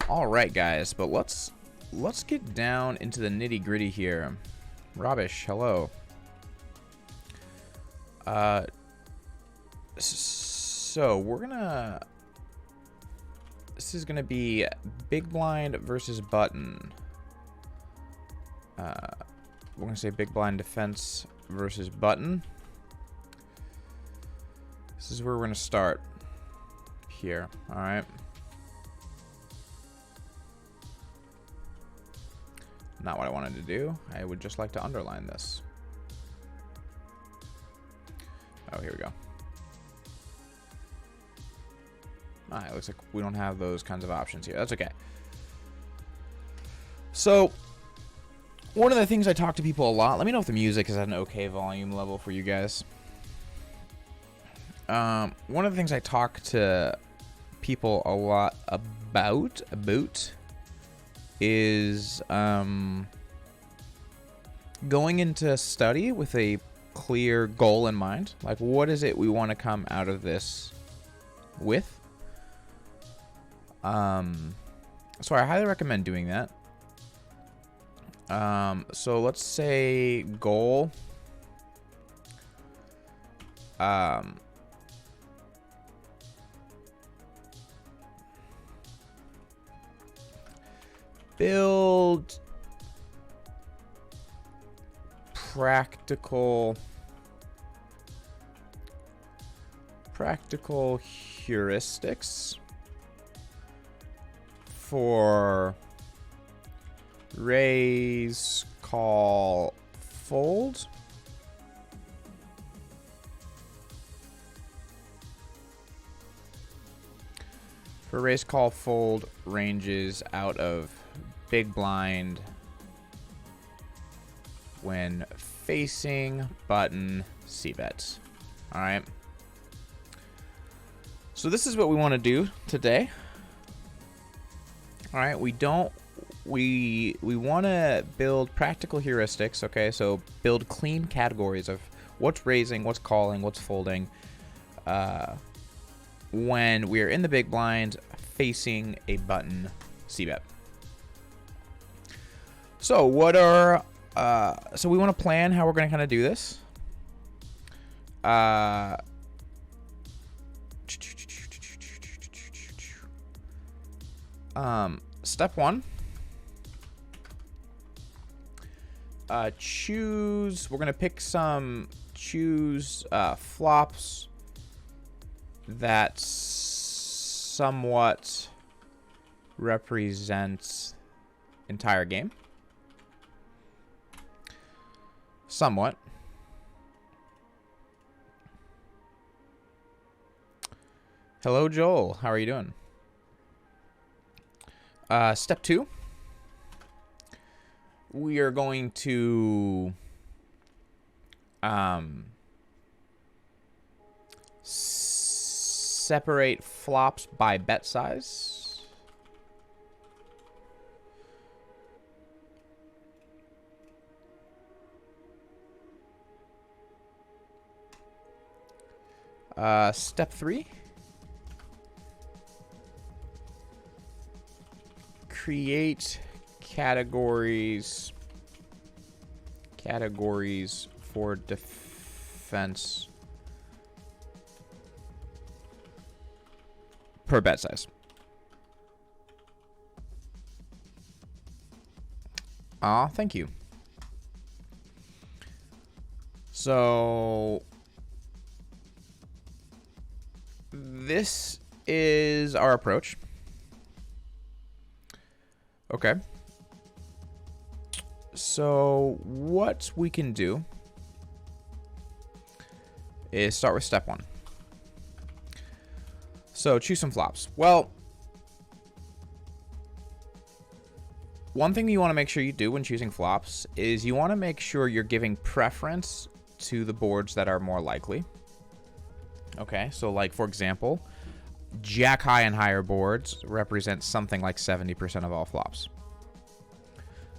All right, guys, but let's get down into the nitty-gritty here. Rubbish, hello. So we're gonna. This is gonna be big blind versus button. We're gonna say big blind defense versus button. This is where we're gonna start. Here, all right. Not what I wanted to do. I would just like to underline this. Oh, here we go. It looks like we don't have those kinds of options here. That's okay. So, one of the things I talk to people a lot, let me know if the music is at an okay volume level for you guys. One of the things I talk to people a lot about is going into study with a clear goal in mind. Like, what is it we want to come out of this with? So I highly recommend doing that. So let's say goal. Build practical heuristics for raise, call, fold. For raise, call, fold ranges out of big blind when facing button Cbet. All right. So this is what we want to do today. All right. We want to build practical heuristics. Okay. So build clean categories of what's raising, what's calling, what's folding. When we're in the big blind facing a button Cbet. So what are so we want to plan how we're going to kind of do this. Step one. Choose. We're going to choose flops that somewhat represents entire game. Somewhat. Hello, Joel. How are you doing? Step two. We are going to separate flops by bet size. Step three. Create categories for defense per bet size. Thank you. So this is our approach. Okay. So what we can do is start with step one. So choose some flops. Well, one thing you want to make sure you do when choosing flops is you want to make sure you're giving preference to the boards that are more likely. Okay, so like for example, Jack high and higher boards represent something like 70% of all flops.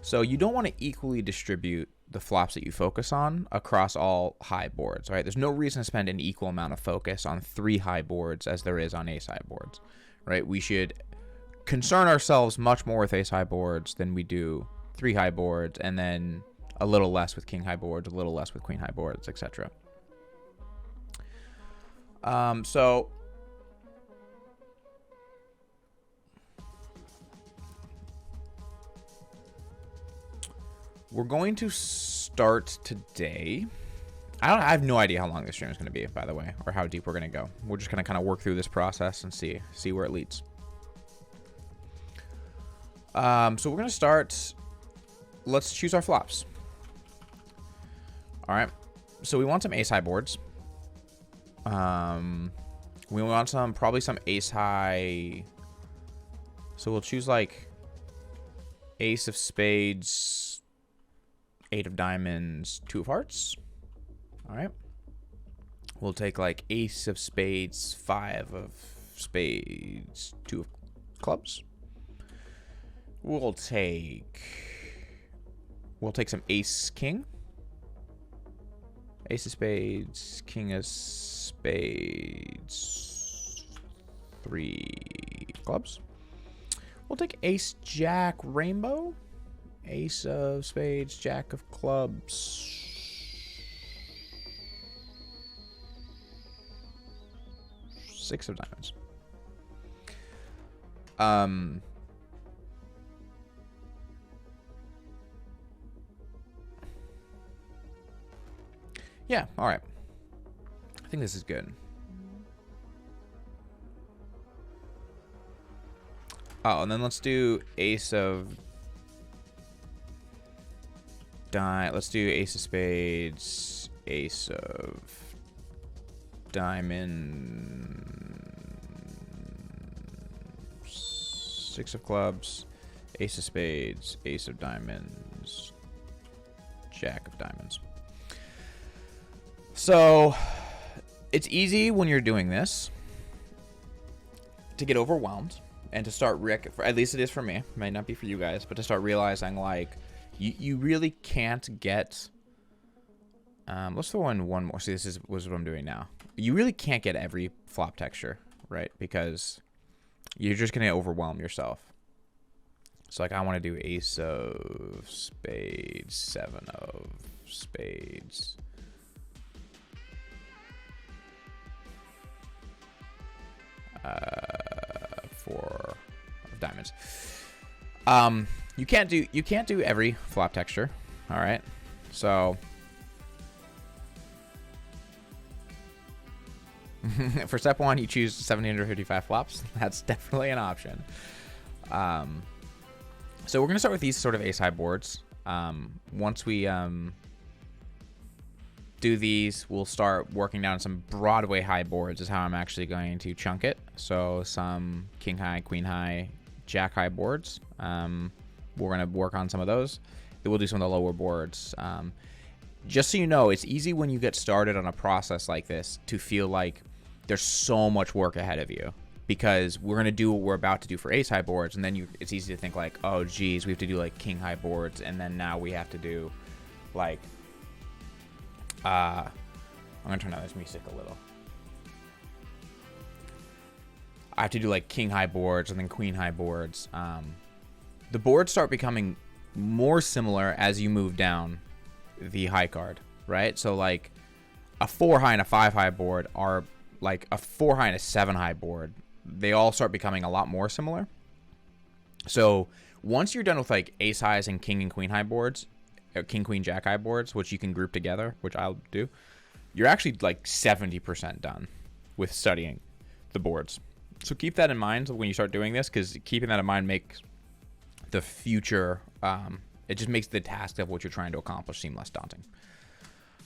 So you don't want to equally distribute the flops that you focus on across all high boards, right? There's no reason to spend an equal amount of focus on 3 high boards as there is on ace high boards, right? We should concern ourselves much more with ace high boards than we do 3 high boards, and then a little less with king high boards, a little less with queen high boards, etc. So we're going to start today. I have no idea how long this stream is going to be, by the way, or how deep we're going to go. We're just going to kind of work through this process and see where it leads. So we're going to start. Let's choose our flops. All right. So we want some ace high boards. We want probably some ace high. So we'll choose like ace of spades, 8 of diamonds, 2 of hearts. All right. We'll take like ace of spades, 5 of spades, 2 of clubs. We'll take some ace king. Ace of spades, king of spades, 3 clubs. We'll take ace jack rainbow. Ace of spades, jack of clubs. 6 of diamonds. Yeah, all right. I think this is good. Oh, and then let's do ace of let's do ace of spades, ace of diamond, 6 of clubs, ace of spades, ace of diamonds, jack of diamonds. So it's easy when you're doing this to get overwhelmed and to start, at least it is for me, it might not be for you guys, but to start realizing like you really can't get, let's throw in one more. See, was what I'm doing now. You really can't get every flop texture, right? Because you're just going to overwhelm yourself. So like I want to do ace of spades, 7 of spades. 4 of diamonds. You can't do every flop texture. All right. So for step 1, you choose 1755 flops. That's definitely an option. So we're gonna start with these sort of ace high boards. Once we do these, we'll start working down some Broadway high boards is how I'm actually going to chunk it. So some king high, queen high, jack high boards. We're going to work on some of those. Then we'll do some of the lower boards. Just so you know, it's easy when you get started on a process like this to feel like there's so much work ahead of you, because we're going to do what we're about to do for ace high boards. And then it's easy to think like, oh geez, we have to do like king high boards. And then now we have to do like, I'm going to turn down this music a little. I have to do like king high boards and then queen high boards. The boards start becoming more similar as you move down the high card, right? So like a 4 high and a 5 high board are like a 4 high and a 7 high board. They all start becoming a lot more similar. So once you're done with like ace highs and king queen high boards, king, queen, jack high boards, which you can group together, which I'll do, you're actually like 70% done with studying the boards. So keep that in mind when you start doing this, because keeping that in mind makes the future, it just makes the task of what you're trying to accomplish seem less daunting.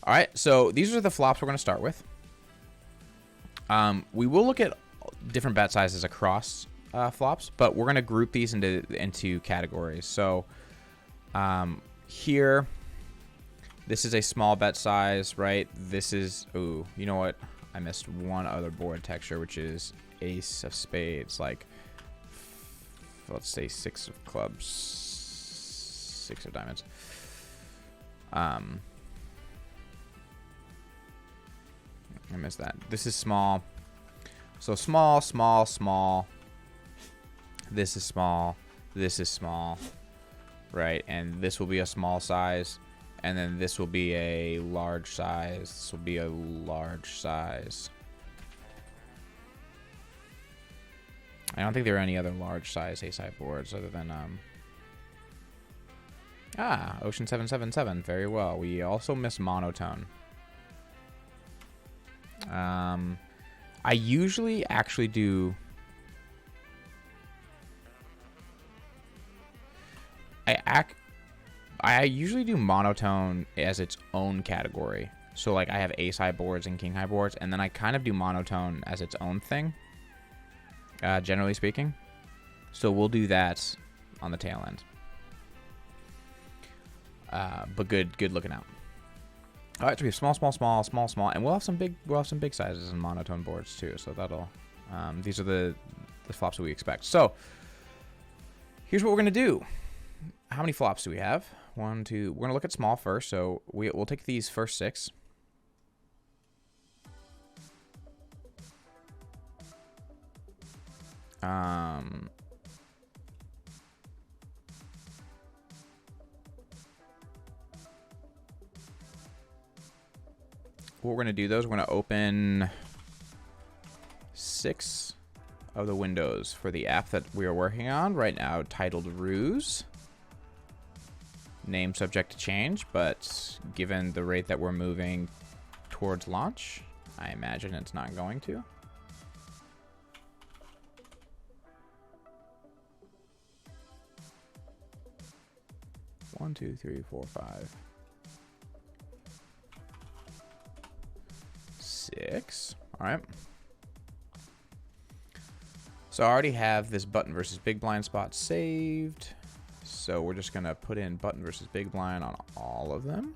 All right, so these are the flops we're going to start with. We will look at different bet sizes across flops, but we're going to group these into categories. So here, this is a small bet size, right? This is, ooh, you know what? I missed one other board texture, which is ace of spades, like, let's say 6 of clubs, 6 of diamonds. I missed that. This is small. So small, small, small. This is small. This is small. Right? And this will be a small size. And then this will be a large size. This will be a large size. I don't think there are any other large size A-side boards other than Ocean 777. Very well. We also miss monotone. I usually actually do. I usually do monotone as its own category. So like I have ace-high boards and king-high boards, and then I kind of do monotone as its own thing. Generally speaking. So we'll do that on the tail end. But good looking out. All right, so we have small, small, small, small, small, and we'll have some big sizes in monotone boards too. So that'll these are the flops that we expect. So here's what we're gonna do. How many flops do we have? 1, 2. We're gonna look at small first. So we'll take these first 6. What we're gonna do though is we're gonna open 6 of the windows for the app that we are working on right now, titled Ruse. Name subject to change, but given the rate that we're moving towards launch, I imagine it's not going to. One, 2, 3, 4, 5, 6. All right. So I already have this button versus big blind spot saved. So we're just going to put in button versus big blind on all of them.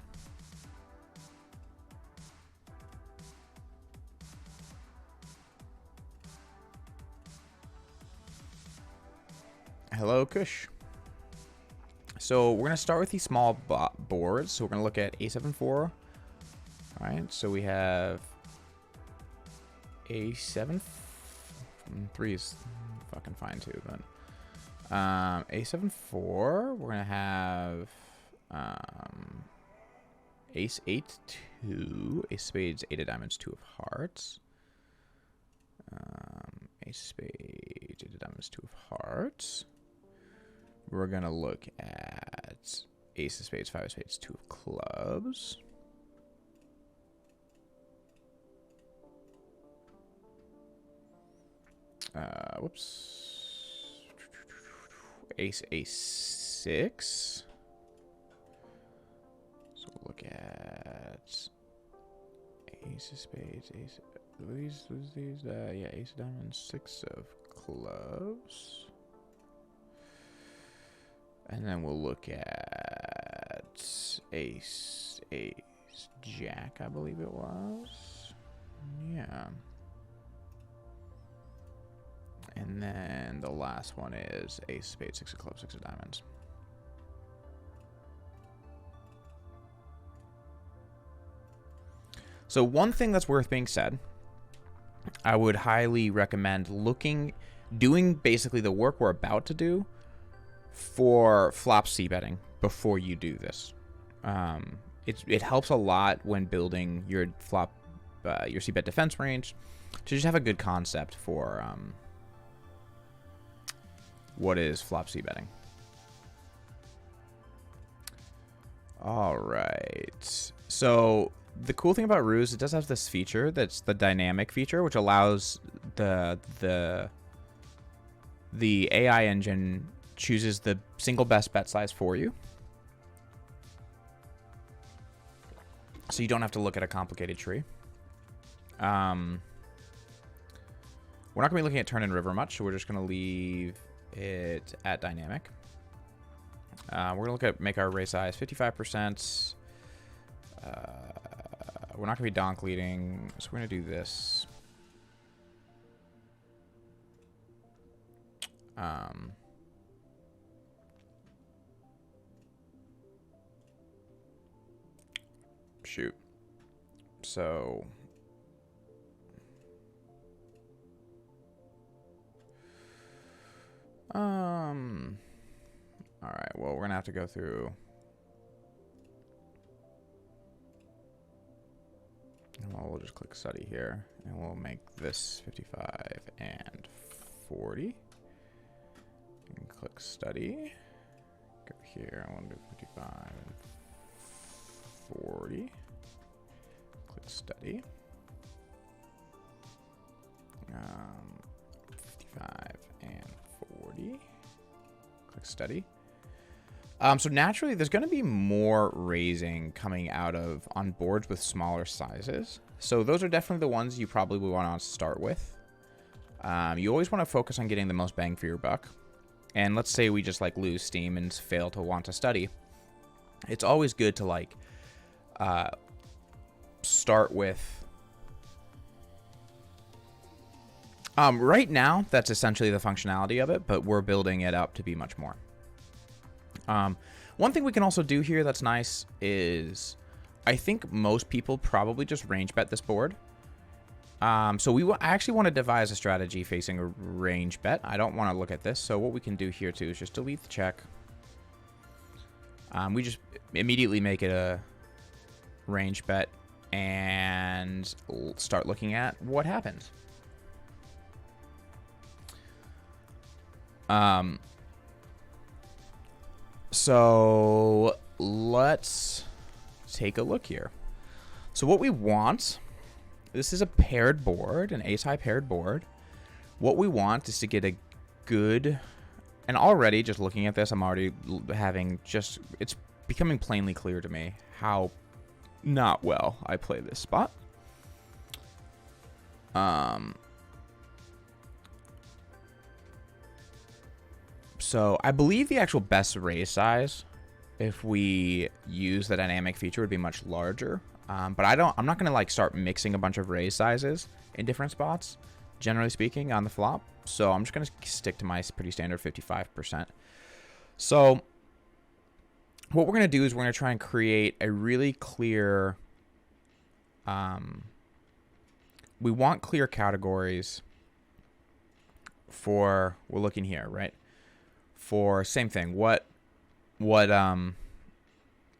Hello, Kush. So we're going to start with these small boards. So we're going to look at A7-4. All right. So we have A7-3 is fucking fine too, but A7-4, we're gonna have Ace 8-2, Ace Spades, 8 of Diamonds, 2 of Hearts, Ace Spades, 8 of Diamonds, 2 of Hearts. We're gonna look at Ace of Spades, 5 of Spades, 2 of Clubs. Whoops. Ace, A6. So we'll look at Ace of Spades, Ace. These, yeah, Ace of Diamonds, 6 of Clubs. And then we'll look at Ace, Jack, I believe it was. Yeah. And then the last one is Ace, Spade, 6 of Clubs, 6 of Diamonds. So one thing that's worth being said, I would highly recommend doing basically the work we're about to do for flop c-betting before you do this. It helps a lot when building your your c-bet defense range to just have a good concept for what is flop c-betting. All right. So the cool thing about Ruse, it does have this feature that's the dynamic feature, which allows the AI engine chooses the single best bet size for you. So you don't have to look at a complicated tree. We're not going to be looking at turn and river much, so we're just going to leave it at dynamic. We're going to make our raise size 55%. We're not going to be donk leading, so we're going to do this. Shoot. So All right, well, we're going to have to go through. Well, we'll just click study here, and we'll make this 55 and 40. And click study. Go here, I want to do 55 and 40. Click study. 55 and 40. Click study. So naturally, there's going to be more raising coming out of on boards with smaller sizes. So those are definitely the ones you probably would want to start with. You always want to focus on getting the most bang for your buck. And let's say we just like lose steam and fail to want to study. It's always good to like start with. Right now, that's essentially the functionality of it, but we're building it up to be much more. One thing we can also do here that's nice is I think most people probably just range bet this board. So I actually want to devise a strategy facing a range bet. I don't want to look at this. So what we can do here too is just delete the check. We just immediately make it a range bet and start looking at what happens. So let's take a look here. So what we want, this is a paired board, an ace-high paired board. What we want is to get a good, and already just looking at this, I'm already having just, it's becoming plainly clear to me how not well I play this spot. So I believe the actual best raise size, if we use the dynamic feature, would be much larger. But I'm not going to like start mixing a bunch of raise sizes in different spots, generally speaking, on the flop. So I'm just going to stick to my pretty standard 55%. So what we're going to do is we're going to try and create a really clear, we want clear categories for, we're looking here, right? For same thing, what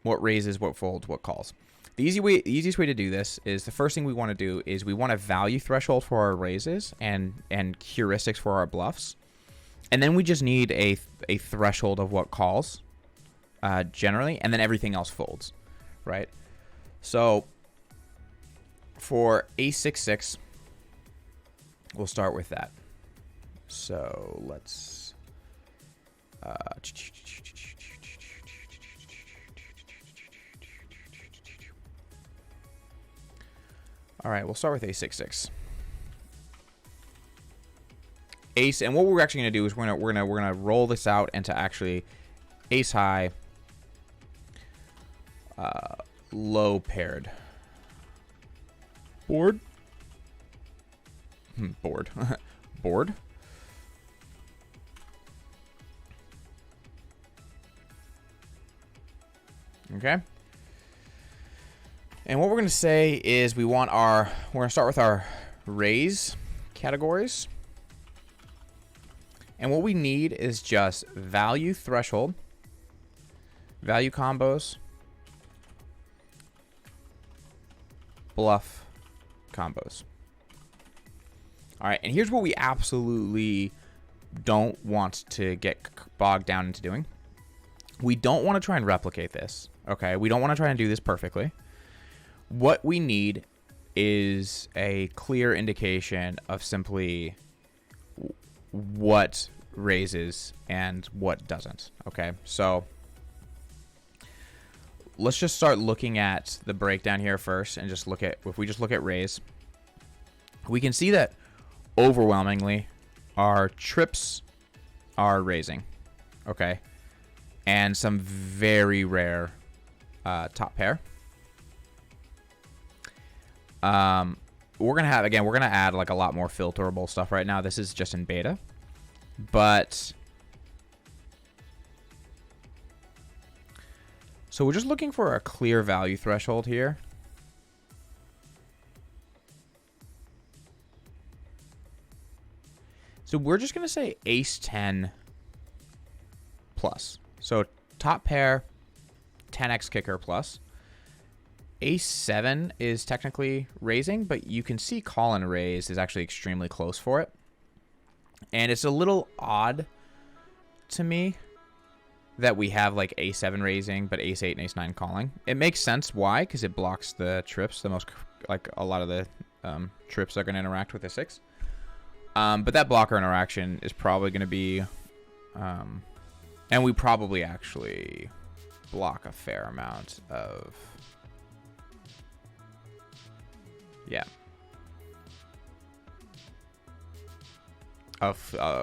raises, what folds, what calls. The easiest way to do this is the first thing we want to do is we want a value threshold for our raises and heuristics for our bluffs, and then we just need a threshold of what calls, generally, and then everything else folds, right? So for ace-6-6, we'll start with that. So let's. All right, we'll start with ace-6-6. Ace, and what we're actually going to do is we're gonna roll this out into actually ace high, low paired board. Board. Okay. And what we're going to say is we're going to start with our raise categories. And what we need is just value threshold, value combos, bluff combos. All right. And here's what we absolutely don't want to get bogged down into doing. We don't want to try and replicate this. Okay. We don't want to try and do this perfectly. What we need is a clear indication of simply what raises and what doesn't. Okay, so let's just start looking at the breakdown here first and just look at, if we just look at raise, we can see that overwhelmingly our trips are raising. Okay, and some very rare top pair. We're going to add like a lot more filterable stuff right now. This is just in beta, but so we're just looking for a clear value threshold here. So we're just going to say ace 10 plus. So top pair, 10x kicker plus. Ace 7 is technically raising, but you can see call and raise is actually extremely close for it. And it's a little odd to me that we have like A7 raising, but Ace 8 and Ace 9 calling. It makes sense why, because it blocks the trips. The most, like a lot of the trips are going to interact with the 6. But that blocker interaction is probably going to be, and we probably actually block a fair amount of, yeah.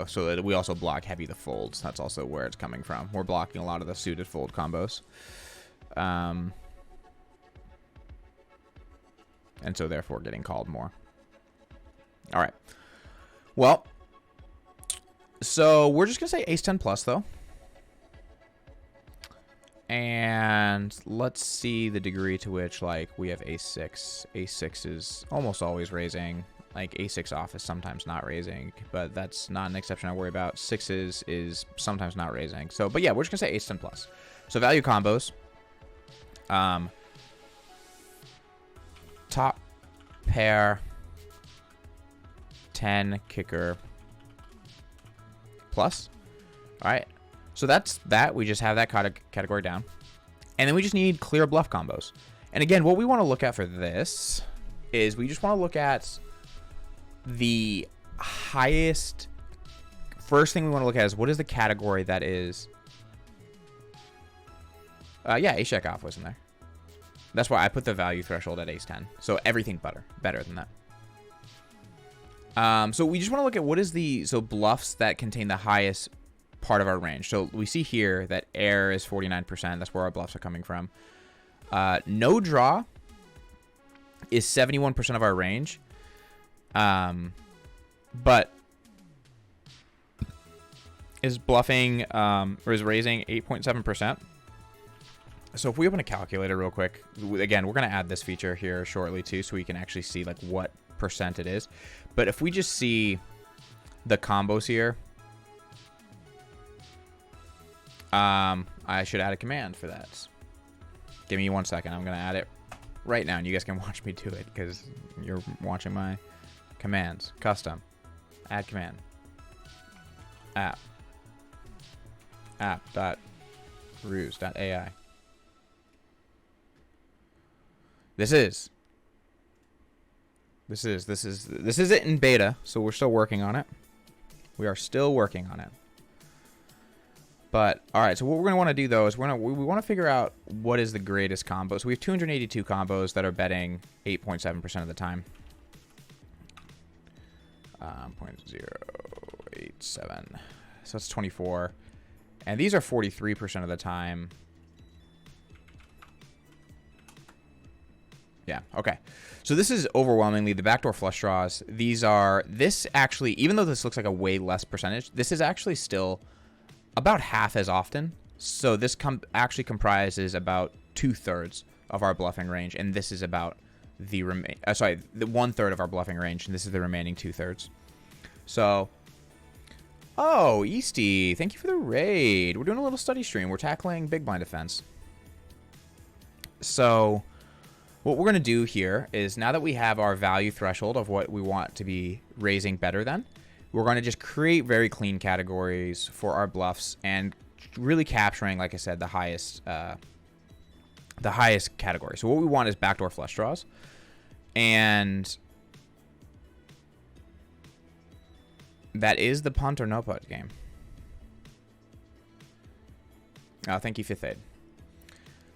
So that we also block heavy the folds. That's also where it's coming from. We're blocking a lot of the suited fold combos. And so therefore getting called more. All right. Well, so we're just going to say ace 10 plus though. And let's see the degree to which like we have ace 6. Ace 6 is almost always raising. Like a6 off is sometimes not raising, but that's not an exception I worry about. 6s is sometimes not raising. So, but yeah, we're just gonna say ace 10 plus. So value combos. Top pair, 10 kicker plus. All right. So that's that. We just have that category down, and then we just need clear bluff combos. And again, what we want to look at for this is we just want to look at the highest. First thing we want to look at is what is the category that is yeah, ace jack off was in there. That's why I put the value threshold at ace 10, so everything better than that. So we just want to look at what is the bluffs that contain the highest part of our range. So we see here that air is 49%. That's where our bluffs are coming from. No draw is 71% of our range. But is bluffing or is raising 8.7%. So if we open a calculator real quick, again, we're going to add this feature here shortly too, so we can actually see like what percent it is. But if we just see the combos here, I should add a command for that. Give me 1 second. I'm going to add it right now, and you guys can watch me do it because you're watching my commands. Custom. Add command. App.ruse.ai. This is it in beta, so we're still working on it. We are still working on it. But all right, so what we're going to want to do though is we want to figure out what is the greatest combo. So we have 282 combos that are betting 8.7% of the time. 0.087. So it's 24. And these are 43% of the time. Yeah, okay. So this is overwhelmingly the backdoor flush draws. This actually, even though this looks like a way less percentage, this is actually still about half as often. So this actually comprises about 2/3 of our bluffing range, and this is about the 1/3 of our bluffing range, and this is the remaining 2/3. So, oh, Easty, thank you for the raid. We're doing a little study stream. We're tackling big blind defense. So what we're going to do here is, now that we have our value threshold of what we want to be raising better than, we're going to just create very clean categories for our bluffs and really capturing, like I said, the highest category. So what we want is backdoor flush draws. And that is the punt or no punt game. Oh, thank you, Fifth Aid.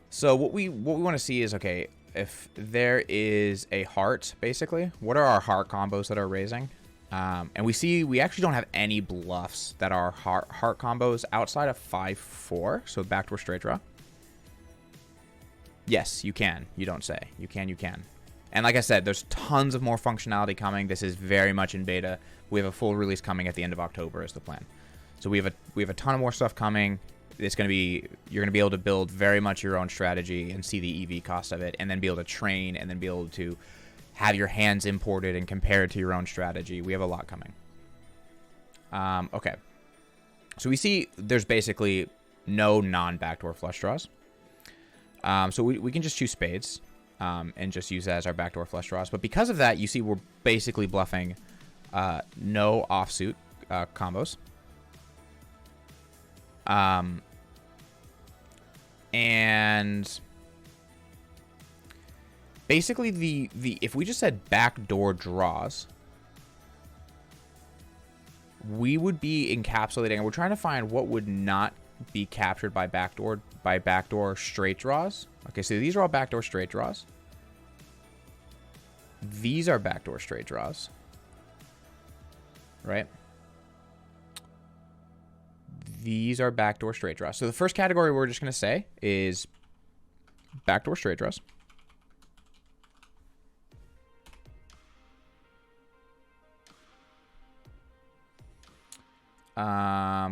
So what we want to see is, okay, if there is a heart, basically, what are our heart combos that are raising? And we actually don't have any bluffs that are heart combos outside of 5-4. So backdoor straight draw. Yes, you can. You don't say. You can. And like I said, there's tons of more functionality coming. This is very much in beta. We have a full release coming at the end of October is the plan. So we have a ton of more stuff coming. You're going to be able to build very much your own strategy and see the EV cost of it, and then be able to train, and then be able to have your hands imported and compared to your own strategy. We have a lot coming. Okay. So we see there's basically no non-backdoor flush draws. So we can just choose spades and just use that as our backdoor flush draws. But because of that, you see we're basically bluffing no offsuit combos. And basically the if we just said backdoor draws, we would be encapsulating, and we're trying to find what would not be captured by backdoor straight draws. Okay, so these are all backdoor straight draws. These are backdoor straight draws. Right? These are backdoor straight draws. So the first category we're just going to say is backdoor straight draws.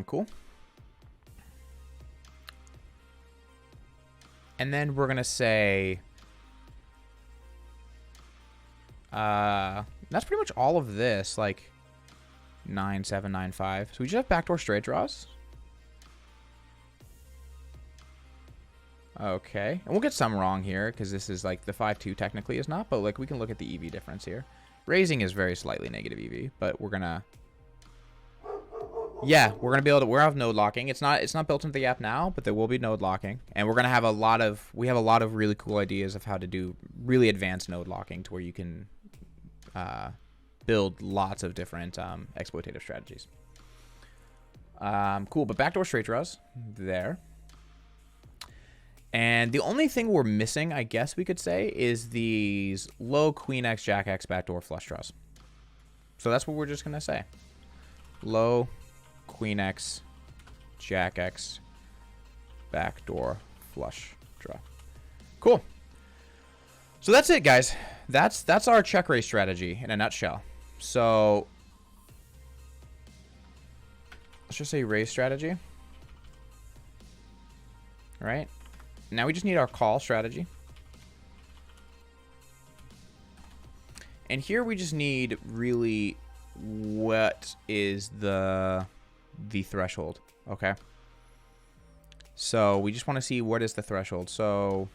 Cool. And then we're going to say, that's pretty much all of this, like 9, 7, 9, 5. So we just have backdoor straight draws. Okay. And we'll get some wrong here because this is like the 5-2 technically is not, but like we can look at the EV difference here. Raising is very slightly negative EV, but we're going to, yeah, we're going to be able to, we're have node locking. It's not built into the app now, but there will be node locking. And we're going to have we have a lot of really cool ideas of how to do really advanced node locking to where you can build lots of different exploitative strategies. Cool, but backdoor straight draws there. And the only thing we're missing, I guess we could say, is these low queen X, jack X backdoor flush draws. So that's what we're just going to say. Low queen X, jack X, backdoor flush draw. Cool. So that's it, guys. That's our check raise strategy in a nutshell. So let's just say raise strategy. All right. Now we just need our call strategy. And here we just need really what is the threshold. Okay. So we just want to see what is the threshold. So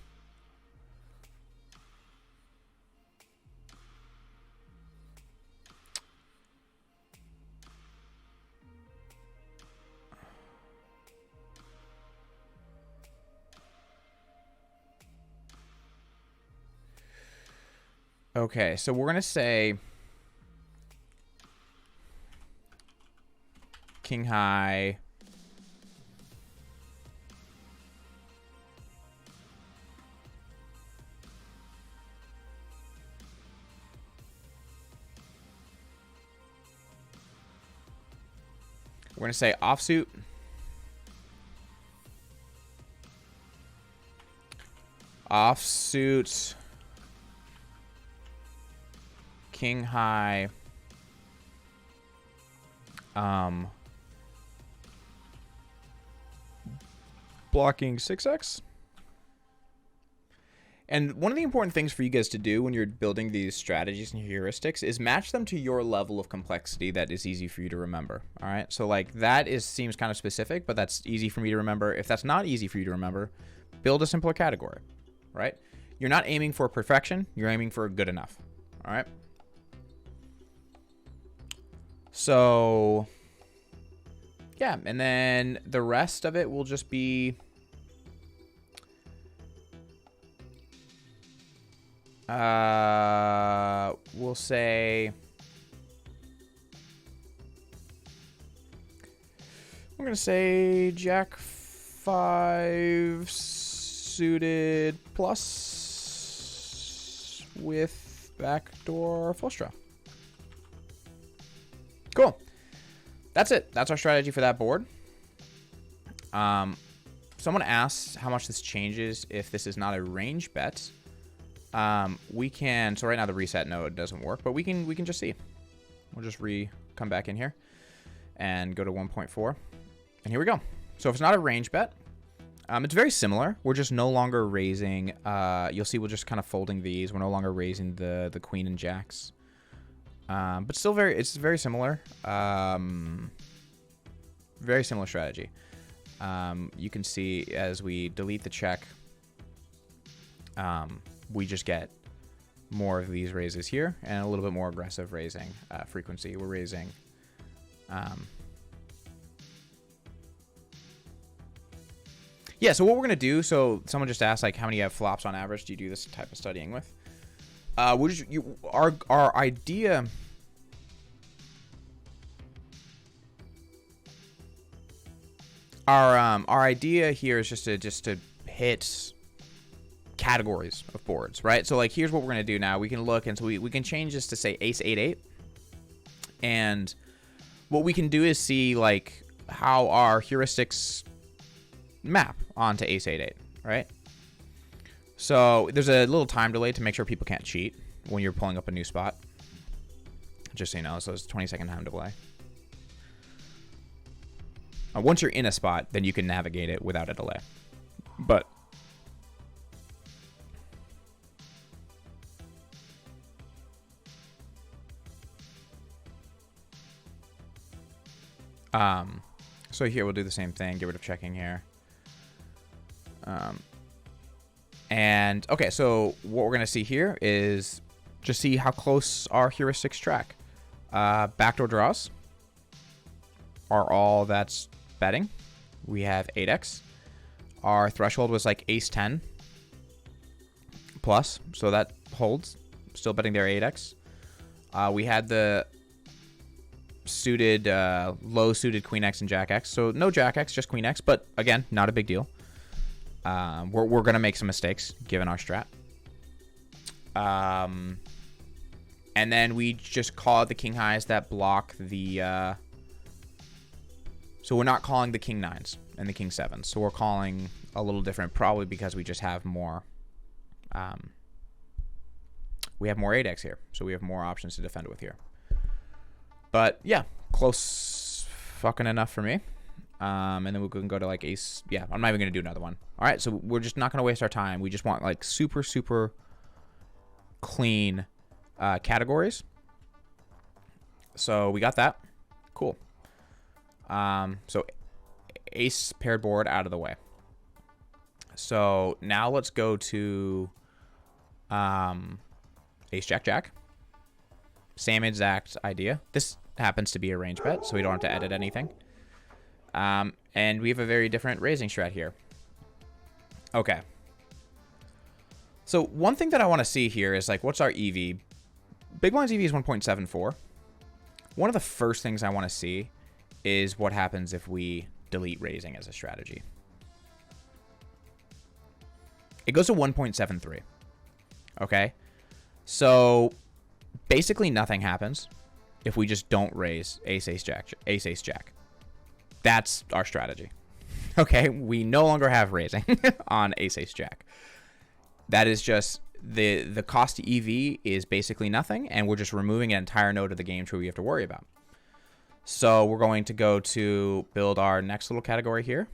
okay, so we're going to say king high, we're going to say offsuit, offsuit, king high, blocking 6x. And one of the important things for you guys to do when you're building these strategies and heuristics is match them to your level of complexity that is easy for you to remember. All right. So like that seems kind of specific, but that's easy for me to remember. If that's not easy for you to remember, build a simpler category, right? You're not aiming for perfection. You're aiming for good enough. All right. So yeah, and then the rest of it will just be we'll say we're gonna say jack 5 suited plus with backdoor flush draw. Cool. That's it. That's our strategy for that board. Someone asked how much this changes if this is not a range bet. We can, so right now the reset node doesn't work, but we can just see. We'll just come back in here and go to 1.4. And here we go. So if it's not a range bet, it's very similar. We're just no longer raising, you'll see we're just kind of folding these. We're no longer raising the queen and jacks. But still it's very similar. Very similar strategy. You can see as we delete the check, we just get more of these raises here and a little bit more aggressive raising frequency. We're raising yeah, so what we're gonna do, so someone just asked like how many you have flops on average do you do this type of studying with? Our idea, our idea here is just to hit categories of boards, right? So like here's what we're gonna do now. We can look, and so we can change this to say ace 8-8, and what we can do is see like how our heuristics map onto ace 8-8, right? So there's a little time delay to make sure people can't cheat when you're pulling up a new spot, just so you know. So it's a 20-second time delay. Once you're in a spot, then you can navigate it without a delay. But so here we'll do the same thing, get rid of checking here. And okay, so what we're gonna see here is just see how close our heuristics track. Backdoor draws are all that's betting. We have 8x. Our threshold was like ace 10 plus, so that holds. Still betting there 8x. We had the suited, low suited queen x and jack x, so no jack x, just queen x, but again, not a big deal. We're gonna make some mistakes given our strat. And then we just call the king highs that block the so we're not calling the king nines and the king sevens, so we're calling a little different, probably because we just have more we have more 8x here, so we have more options to defend with here. But yeah, close fucking enough for me. And then we can go to like ace. Yeah, I'm not even gonna do another one. All right, so we're just not gonna waste our time. We just want like super clean categories. So we got that. Cool. So ace paired board out of the way. So now let's go to ace jack jack. Same exact idea. This happens to be a range bet, so we don't have to edit anything. And we have a very different raising strat here. Okay. So one thing that I want to see here is like, what's our EV? Big blind's EV is 1.74. One of the first things I want to see is what happens if we delete raising as a strategy. It goes to 1.73. Okay. So basically nothing happens if we just don't raise ace ace jack ace ace jack. That's our strategy. Okay, we no longer have raising on ace ace jack. That is just the cost to EV is basically nothing, and we're just removing an entire node of the game tree we have to worry about. So we're going to go to build our next little category here.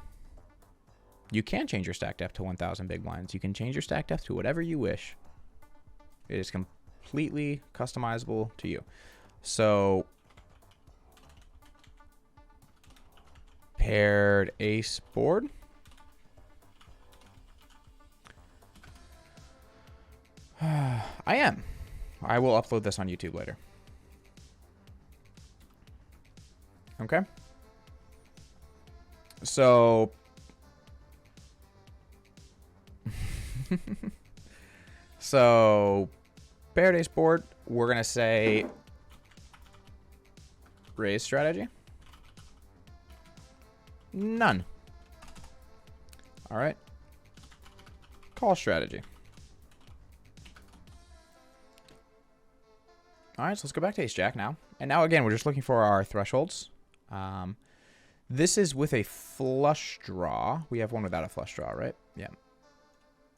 You can change your stack depth to 1,000 big blinds. You can change your stack depth to whatever you wish. It is completely customizable to you. So paired ace board. I am. I will upload this on YouTube later. Okay. So so paired ace board, we're gonna say raise strategy. None. All right. Call strategy. All right, so let's go back to ace jack now. And now again, we're just looking for our thresholds. This is with a flush draw. We have one without a flush draw, right? Yeah.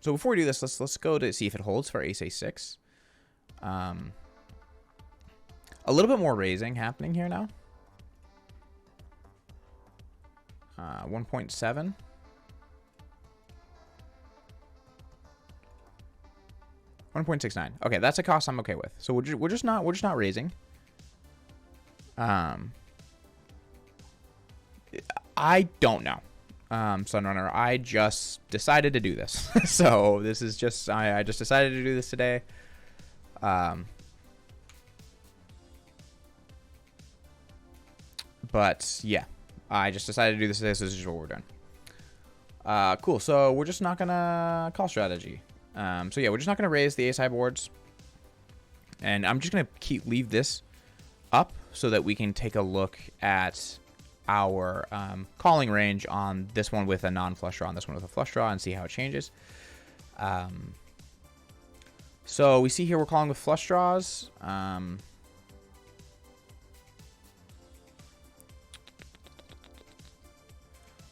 So before we do this, let's go to see if it holds for ace a6. A little bit more raising happening here now. 1.7. 1.69. Okay, that's a cost I'm okay with. So we're just not raising. I don't know. Sunrunner. I just decided to do this. So this is just, I just decided to do this today. But yeah, I just decided to do this today, so this is what we're doing. Cool. So we're just not gonna call strategy. So yeah, we're just not gonna raise the ace high boards, and I'm just gonna leave this up so that we can take a look at our calling range on this one with a non-flush draw, on this one with a flush draw, and see how it changes. So we see here we're calling with flush draws.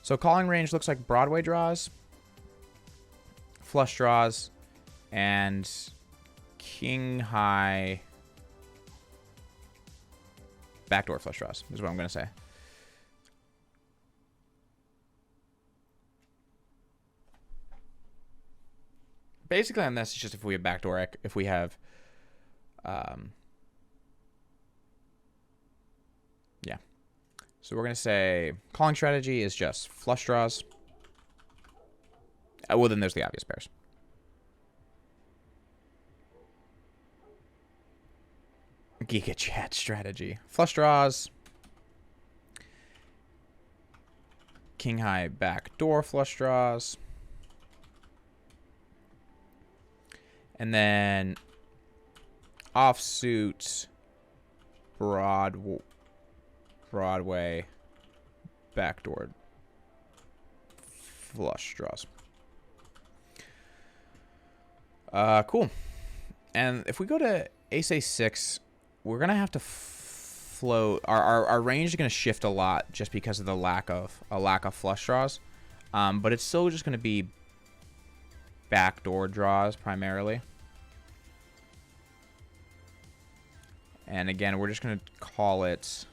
So calling range looks like Broadway draws, flush draws, and king high backdoor flush draws is what I'm going to say. Basically on this, it's just if we have backdoor, if we have, yeah. So we're going to say calling strategy is just flush draws. Well, then there's the obvious pairs. Giga chat strategy. Flush draws. King high backdoor flush draws. And then offsuit Broadway backdoor flush draws. Cool. And if we go to ace a6, we're gonna have to float. Our range is gonna shift a lot just because of the lack of flush draws. But it's still just gonna be backdoor draws primarily. And again, we're just gonna call it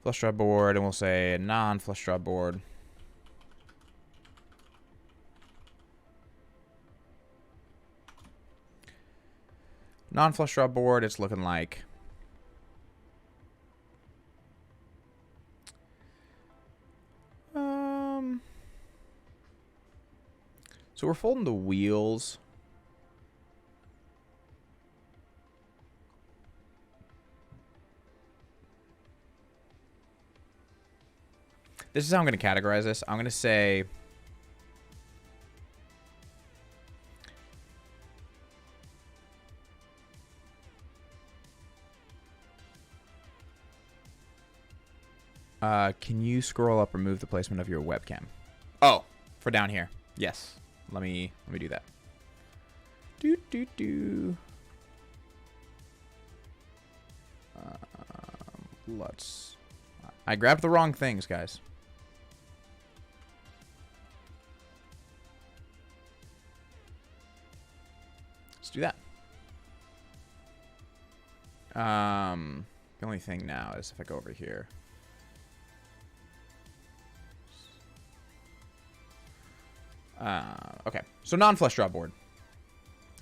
flush draw board, and we'll say non-flush draw board. Non-flush draw board, it's looking like so we're folding the wheels. This is how I'm going to categorize this. I'm going to say can you scroll up or move the placement of your webcam? Oh, for down here. Yes. Let me do that. Let's. I grabbed the wrong things, guys. Let's do that. The only thing now is if I go over here. Okay, so non-flush draw board.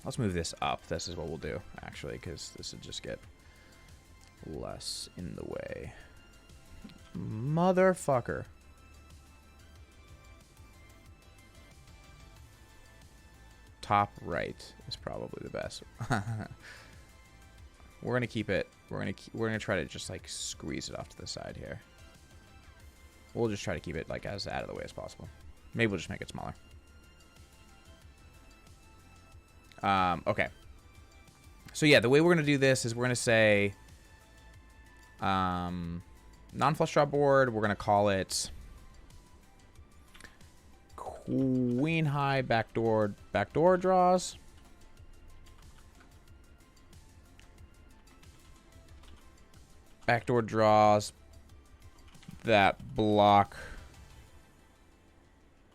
Let's move this up. This is what we'll do, actually, because this will just get less in the way. Motherfucker. Top right is probably the best. We're gonna keep it. We're gonna try to just like squeeze it off to the side here. We'll just try to keep it like as out of the way as possible. Maybe we'll just make it smaller. Okay. So yeah, the way we're gonna do this is we're gonna say non-flush draw board. We're gonna call it queen high backdoor draws. backdoor draws that block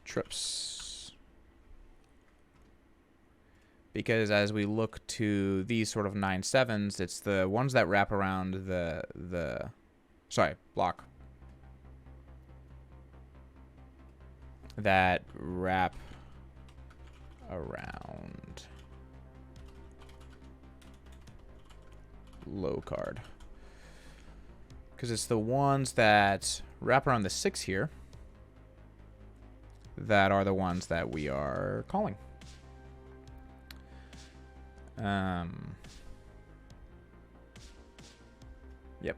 trips. Because as we look to these sort of 9/7s, it's the ones that wrap around the block. That wrap around low card. Because it's the ones that wrap around the 6 here that are the ones that we are calling. Yep.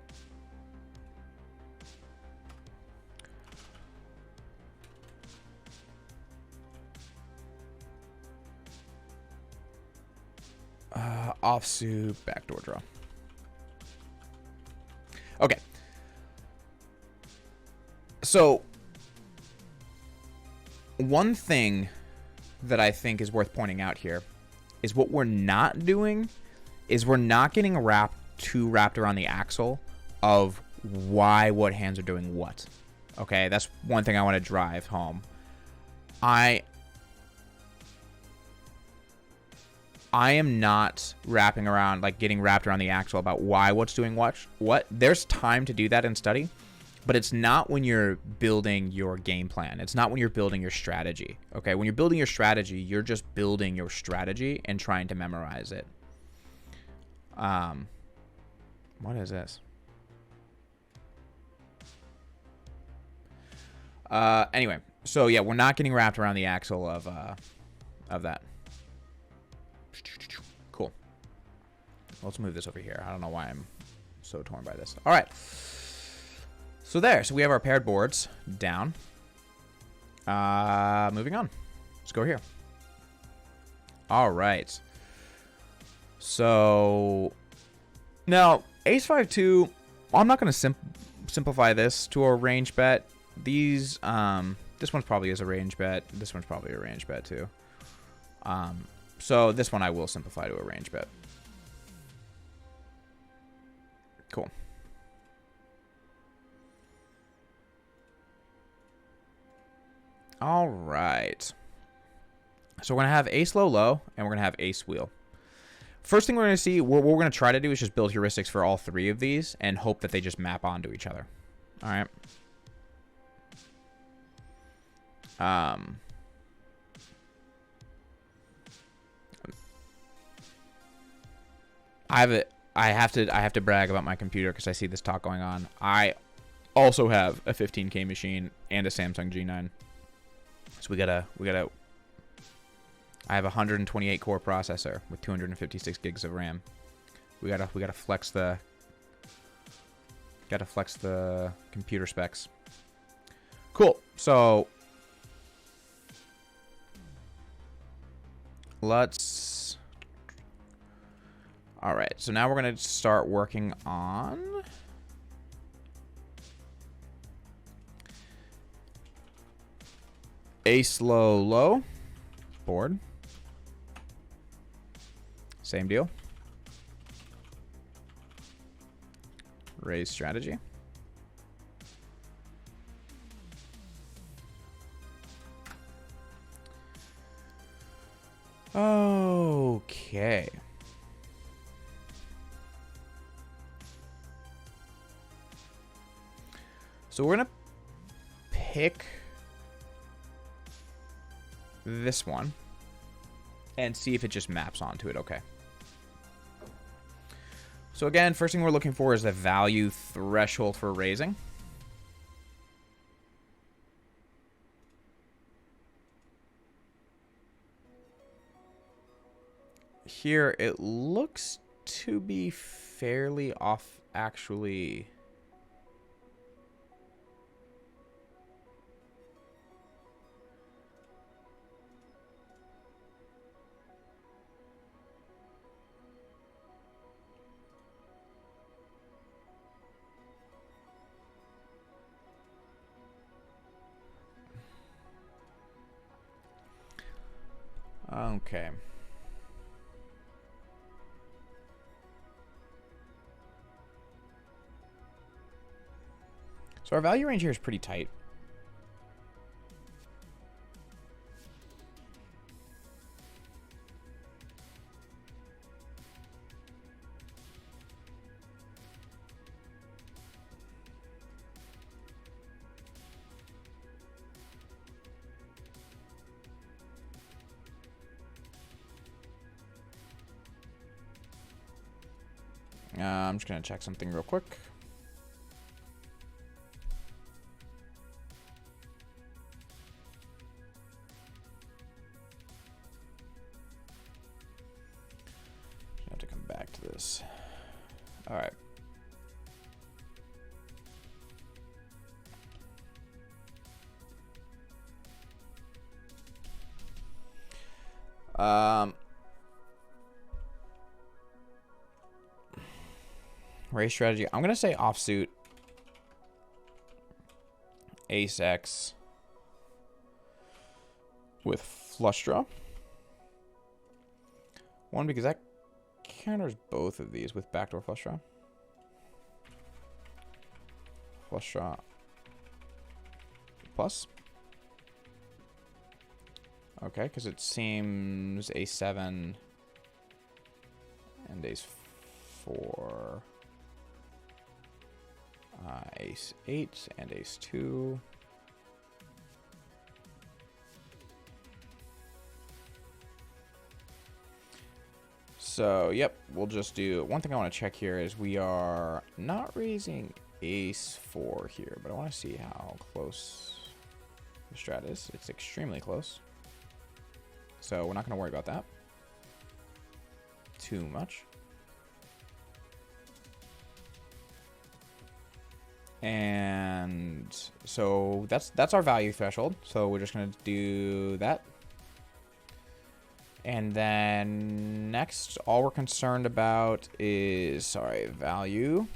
Offsuit, backdoor draw. Okay. So, one thing that I think is worth pointing out here is what we're not doing is we're not getting wrapped around the axle of why what hands are doing what. Okay, that's one thing I want to drive home. I am not wrapping around, like getting wrapped around the axle about why what's doing what. There's time to do that in study, but it's not when you're building your game plan. It's not when you're building your strategy. Okay, when you're building your strategy, you're just building your strategy and trying to memorize it. What is this? Anyway, so yeah, we're not getting wrapped around the axle of that. Cool. Let's move this over here. I don't know why I'm so torn by this. All right. So there. So we have our paired boards down. Moving on. Let's go here. All right. So now ace-5-2. I'm not going to simplify this to a range bet. These this one probably is a range bet. This one's probably a range bet too. So this one I will simplify to a range bet. Cool. All right. So we're going to have ace low low, and we're going to have ace wheel. First thing we're going to see, what we're going to try to do is just build heuristics for all three of these and hope that they just map onto each other. All right. I have to brag about my computer because I see this talk going on. I also have a 15K machine and a Samsung G9. So we gotta I have a 128 core processor with 256 gigs of RAM. We gotta flex the computer specs. Cool. So let's. All right. So now we're gonna start working on ace low low board. Same deal. Raise strategy. Okay. So we're gonna pick this one and see if it just maps onto it. Okay. So again, first thing we're looking for is the value threshold for raising. Here it looks to be fairly off, actually. Okay. So our value range here is pretty tight. I'm just going to check something real quick. I have to come back to this. All right. Race strategy. I'm going to say offsuit. Ace X. With flush draw. One, because that counters both of these with backdoor flush draw. Flush draw. Plus. Okay, because it seems ace 7 and ace 4. Ace 8 and ace 2. So, yep, we'll just do... One thing I want to check here is we are not raising ace 4 here, but I want to see how close the strat is. It's extremely close. So we're not going to worry about that too much. And so that's our value threshold. So we're just going to do that. And then next, all we're concerned about is, sorry, value.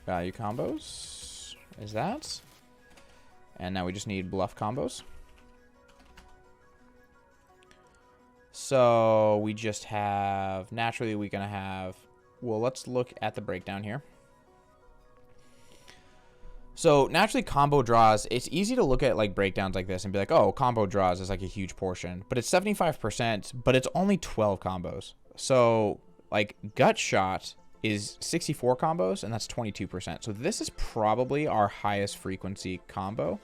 Value combos is that. And now we just need bluff combos. So we just have, naturally we're going to have, well, let's look at the breakdown here. So naturally combo draws, it's easy to look at like breakdowns like this and be like, oh, combo draws is like a huge portion, but it's 75%, but it's only 12 combos. So like gut shot is 64 combos and that's 22%. So this is probably our highest frequency combo.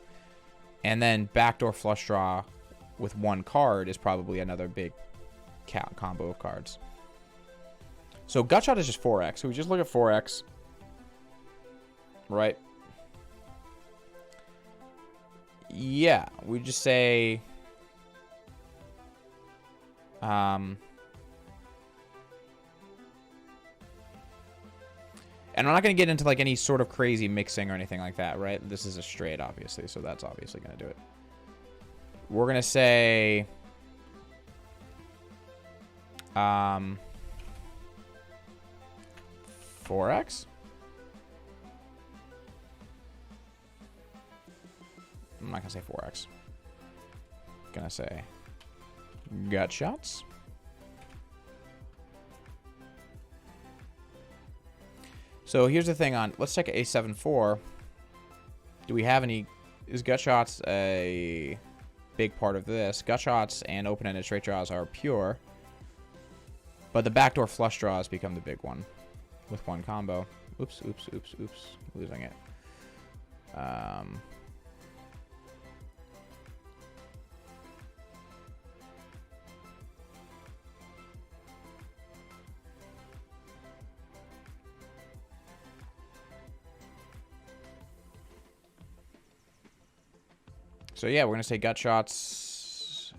And then backdoor flush draw with one card is probably another big combo of cards. So gut shot is just 4x. So we just look at 4x, right? Yeah, we just say, and I'm not going to get into like any sort of crazy mixing or anything like that, right? This is a straight, obviously, so that's obviously going to do it. We're going to say, 4x. I'm not going to say 4x. I'm going to say gut shots. So here's the thing on, let's check A7-4. Do we have any, is gut shots a big part of this? Gut shots and open-ended straight draws are pure. But the backdoor flush draws become the big one with one combo. Oops, oops, oops, oops. Losing it. So yeah, we're going to say gut shots.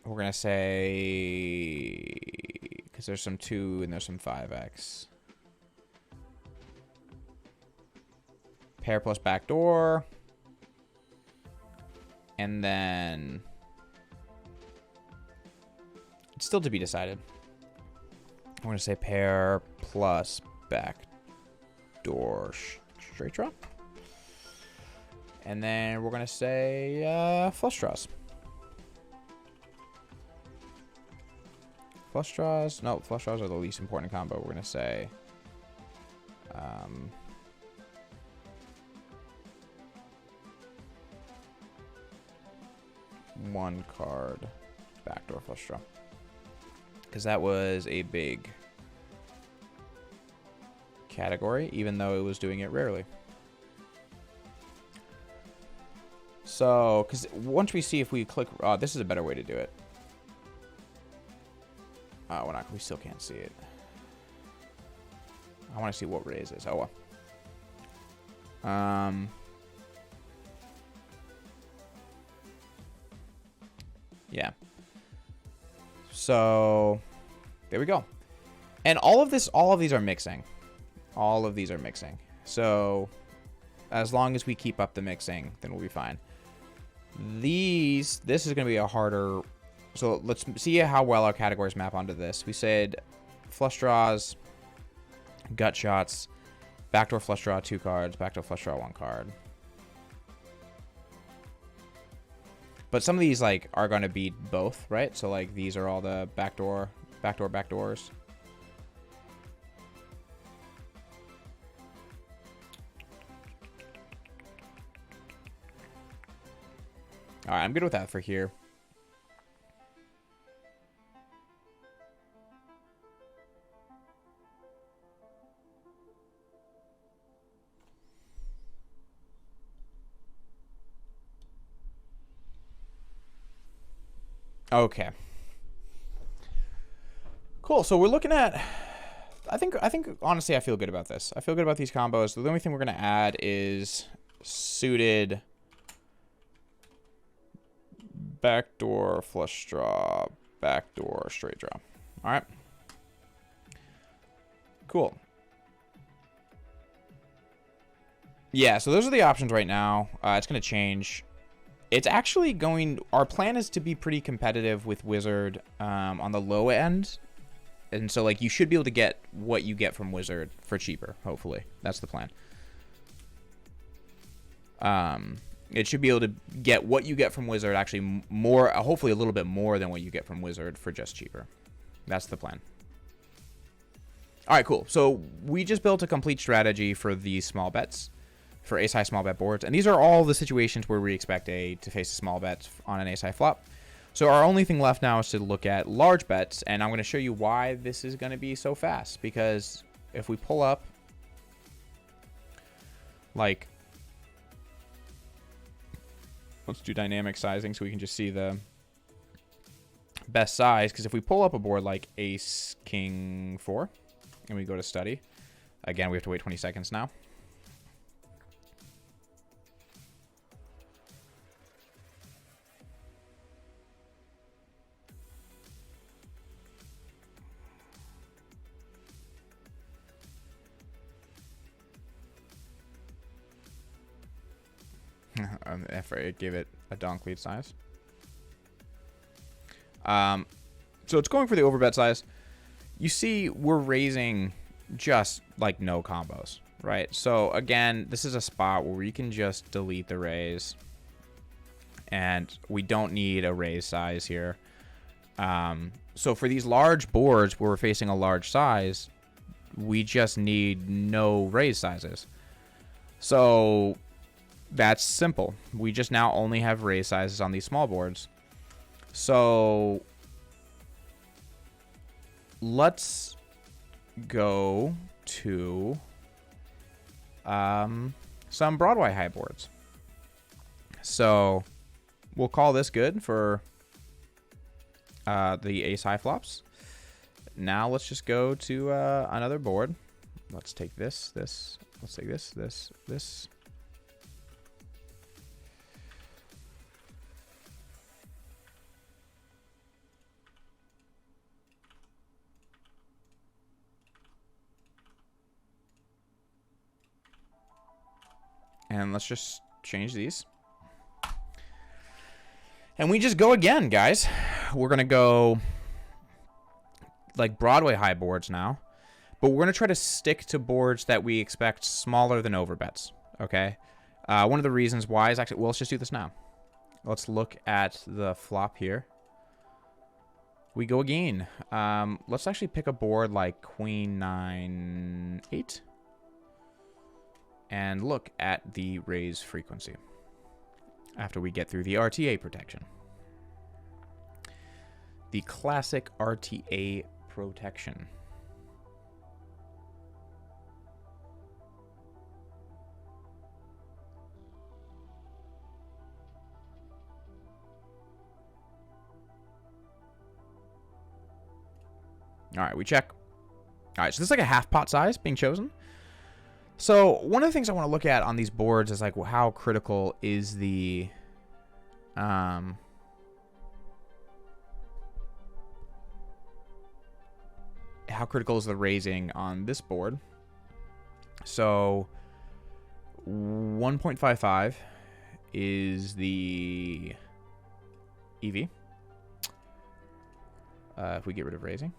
We're going to say, because there's some 2 and there's some 5x. Pair plus backdoor. And then it's still to be decided. I'm going to say pair plus backdoor straight draw. And then we're going to say flush draws. Flush draws. No, flush draws are the least important combo. We're going to say... one card backdoor flush draw. Because that was a big category, even though it was doing it rarely. So, because once we see if we click... this is a better way to do it. We're not... We still can't see it. I want to see what raise is. Oh, well. Yeah. So, there we go. And all of these are mixing. All of these are mixing. So, as long as we keep up the mixing, then we'll be fine. This is going to be a harder... So, let's see how well our categories map onto this. We said flush draws, gut shots, backdoor flush draw 2 cards, backdoor flush draw 1 card. But some of these, like, are going to be both, right? So, like, these are all the backdoors. All right, I'm good with that for here. Okay. Cool. So we're looking at... I think honestly I feel good about this. I feel good about these combos. The only thing we're going to add is suited backdoor flush draw, backdoor straight draw. All right. Cool. Yeah, so those are the options right now. It's going to change. It's actually going... Our plan is to be pretty competitive with Wizard on the low end. And so, like, you should be able to get what you get from Wizard for cheaper, hopefully. That's the plan. It should be able to get what you get from Wizard actually more... hopefully a little bit more than what you get from Wizard for just cheaper. That's the plan. All right, cool. So we just built a complete strategy for these small bets. For ace-high small bet boards. And these are all the situations where we expect to face a small bet on an ace-high flop. So our only thing left now is to look at large bets. And I'm going to show you why this is going to be so fast. Because if we pull up, like, let's do dynamic sizing so we can just see the best size. Because if we pull up a board like ace, king, 4, and we go to study, again, we have to wait 20 seconds now. If I give it a donk lead size. So it's going for the overbet size. You see, we're raising just like no combos, right? So again, this is a spot where we can just delete the raise, and we don't need a raise size here. So for these large boards where we're facing a large size, we just need no raise sizes. So that's simple. We just now only have raise sizes on these small boards. So let's go to some Broadway high boards. So we'll call this good for the ace high flops. Now let's just go to another board. Let's take this. Let's take this. And let's just change these. And we just go again, guys. We're going to go like Broadway high boards now. But we're going to try to stick to boards that we expect smaller than overbets. Okay? One of the reasons why is actually... Well, let's just do this now. Let's look at the flop here. We go again. Let's actually pick a board like Queen 9 8 and look at the raise frequency after we get through the RTA protection. The classic RTA protection. All right, we check. All right, so this is like a half pot size being chosen. So one of the things I want to look at on these boards is like how critical is the how critical is the raising on this board. So 1.55 is the EV. If we get rid of raising.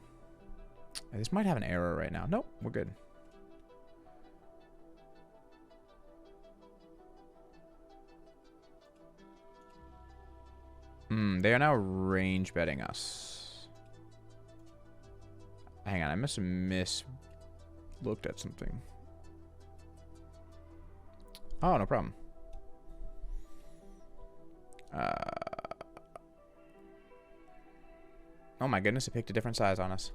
This might have an error right now. Nope, we're good. They are now range betting us. Hang on, I must have looked at something. Oh, no problem. Oh my goodness, it picked a different size on us.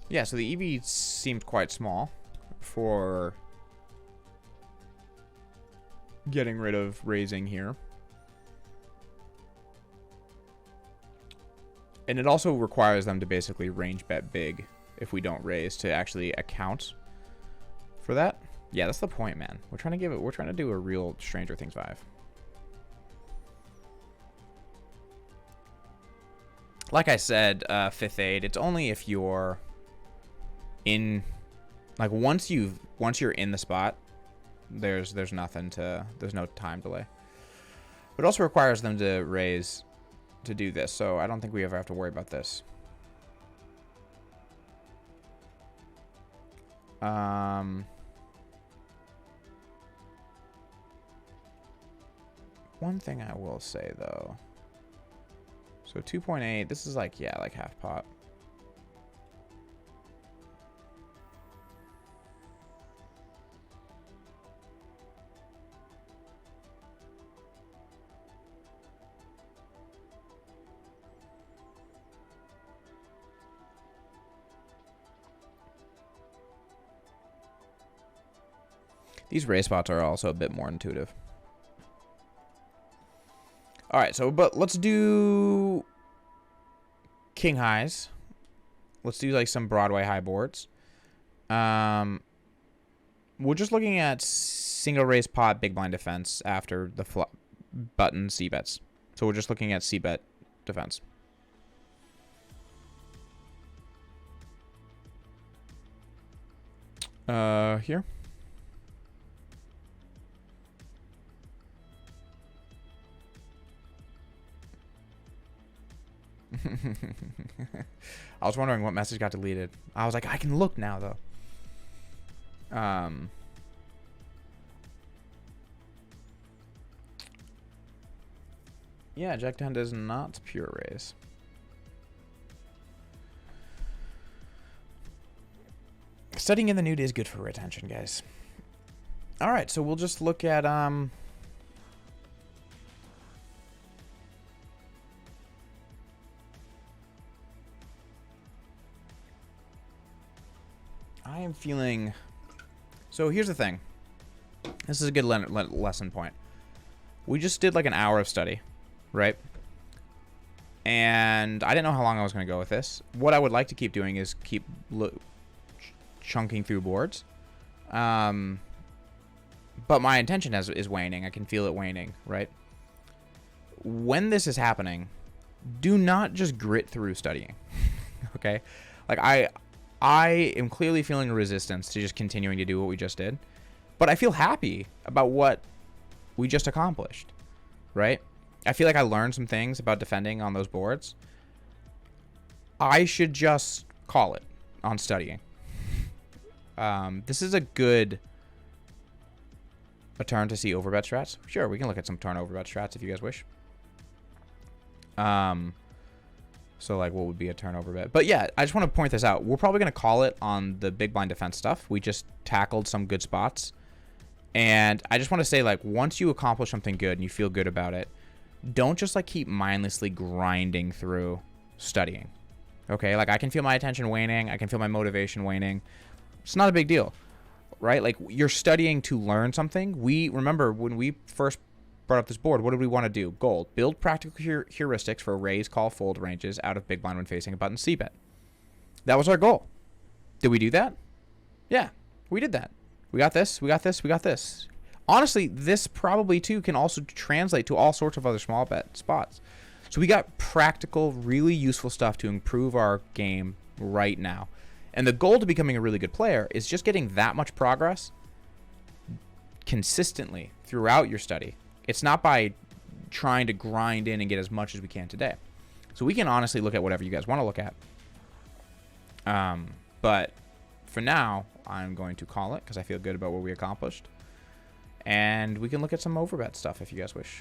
Yeah, so the EV seemed quite small for getting rid of raising here. And it also requires them to basically range bet big if we don't raise to actually account for that. Yeah, that's the point, man. We're trying to do a real Stranger Things vibe. Like I said, fifth aid, it's only if you're in, like, once you're in the spot, there's no time delay. But it also requires them to raise to do this, so I don't think we ever have to worry about this. One thing I will say though, so 2.8, this is like, yeah, like half pot. These raise spots are also a bit more intuitive. All right, so but let's do king highs. Let's do like some Broadway high boards. We're just looking at single raise pot, big blind defense after the button Cbets. So we're just looking at Cbet defense. Here. I was wondering what message got deleted. I was like, I can look now though. Yeah, Jack 10 does not pure raise. Studying in the nude is good for retention, guys. All right, so we'll just look at I am feeling... So here's the thing. This is a good lesson point. We just did like an hour of study, right? And I didn't know how long I was going to go with this. What I would like to keep doing is keep chunking through boards. But my intention is waning. I can feel it waning, right? When this is happening, do not just grit through studying, okay? Like, I am clearly feeling a resistance to just continuing to do what we just did. But I feel happy about what we just accomplished, right? I feel like I learned some things about defending on those boards. I should just call it on studying. This is a good turn to see overbet strats. Sure, we can look at some turn overbet strats if you guys wish. So like what would be a turn overbet? But yeah, I just want to point this out. We're probably going to call it on the big blind defense stuff. We just tackled some good spots. And I just want to say, like, once you accomplish something good and you feel good about it, don't just like keep mindlessly grinding through studying. Okay, like I can feel my attention waning, I can feel my motivation waning. It's not a big deal, right? Like you're studying to learn something. We remember when we first brought up this board, what did we want to do? Goal: build practical heuristics for raise, call, fold ranges out of big blind when facing a button Cbet. That was our goal. Did we do that? Yeah, we did that. We got this, we got this, we got this. Honestly, this probably too can also translate to all sorts of other small bet spots. So we got practical, really useful stuff to improve our game right now. And the goal to becoming a really good player is just getting that much progress consistently throughout your study. It's not by trying to grind in and get as much as we can today. So we can honestly look at whatever you guys want to look at. But for now, I'm going to call it because I feel good about what we accomplished. And we can look at some overbet stuff if you guys wish.